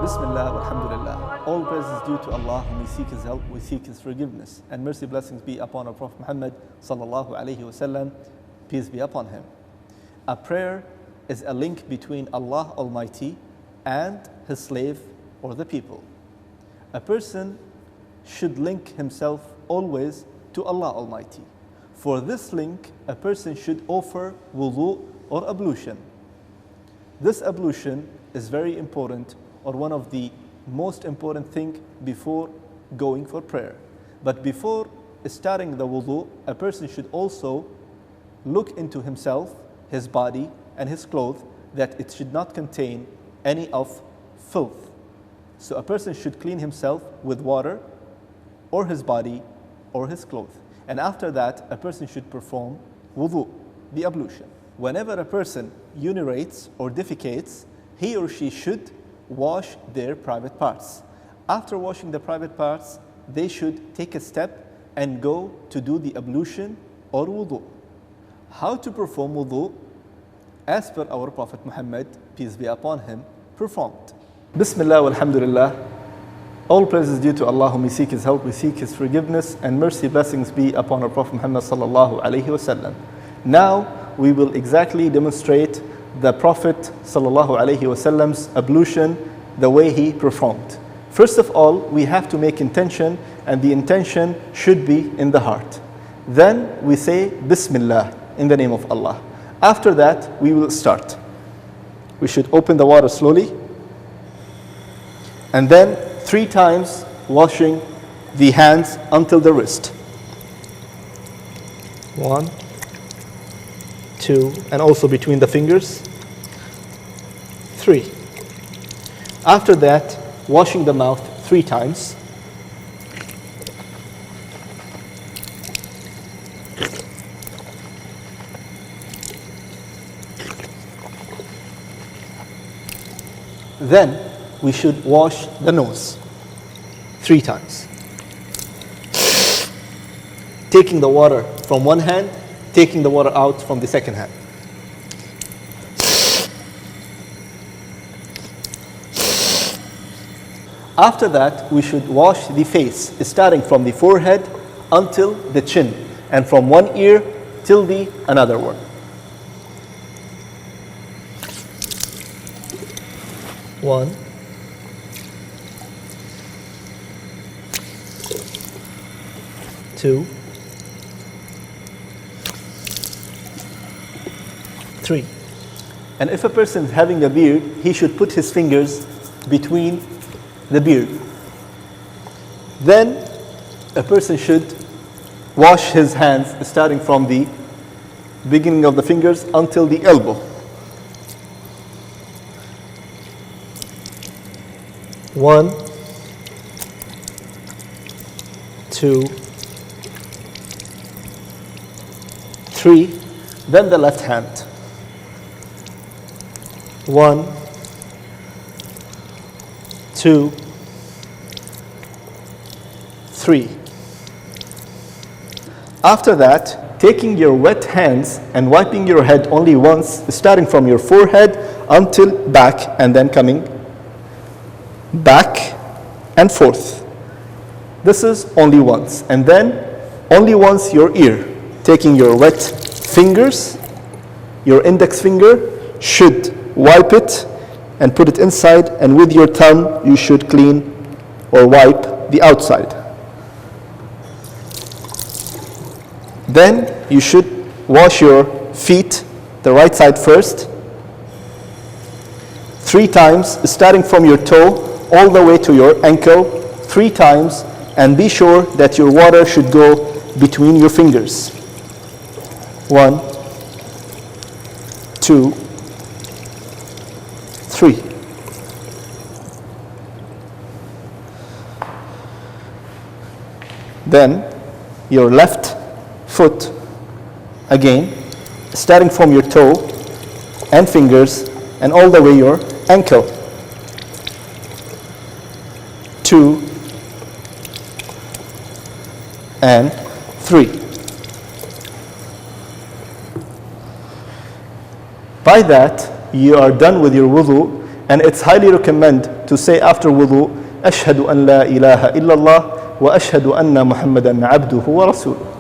Bismillah, alhamdulillah. All praise is due to Allah, whom we seek His help, we seek His forgiveness. And mercy, blessings be upon our Prophet Muhammad sallallahu alayhi wasallam, peace be upon him. A prayer is a link between Allah Almighty and His slave or the people. A person should link himself always to Allah Almighty. For this link, a person should offer wudu or ablution. This ablution is very important, or one of the most important thing before going for prayer. But before starting the wudu, a person should also look into himself, his body and his clothes, that it should not contain any of filth. So a person should clean himself with water or his body or his clothes. And after that, a person should perform wudu, the ablution. Whenever a person urinates or defecates, he or she should wash their private parts. After washing the private parts, they should take a step and go to do the ablution or wudu. How to perform wudu? As per our Prophet Muhammad, peace be upon him, performed. Bismillah walhamdulillah. All praise is due to Allah, whom we seek His help, we seek His forgiveness, and mercy, blessings be upon our Prophet Muhammad sallallahu alayhi wasallam. Now we will exactly demonstrate the Prophet sallallahu alayhi wasallam's ablution, the way he performed. First of all, we have to make intention, and the intention should be in the heart. Then we say Bismillah, in the name of Allah. After that, we will start. We should open the water slowly, and then 3 times washing the hands until the wrist. 1, 2, and also between the fingers. 3. After that, washing the mouth 3 times. Then we should wash the nose 3 times. Taking the water from one hand, taking the water out from the second hand. After that, we should wash the face, starting from the forehead until the chin, and from one ear till the another one. 1, 2, 3. And if a person is having a beard, he should put his fingers between the beard. Then a person should wash his hands starting from the beginning of the fingers until the elbow. 1, 2, 3. Then the left hand. 1, 2, 3. After that, taking your wet hands and wiping your head only once, starting from your forehead until back, and then coming back and forth. This is only once. And then only once your ear. Taking your wet fingers, your index finger, should wipe it and put it inside, and with your thumb you should clean or wipe the outside. Then you should wash your feet, the right side first, 3 times, starting from your toe all the way to your ankle, 3 times, and be sure that your water should go between your fingers. 1, 2, 3. Then your left foot again, starting from your toe and fingers and all the way your ankle. 2 and 3. By that, you are done with your wudu, And it's highly recommended to say after wudu, أشهد أن لا إله إلا الله وأشهد أن محمدا عبده ورسوله.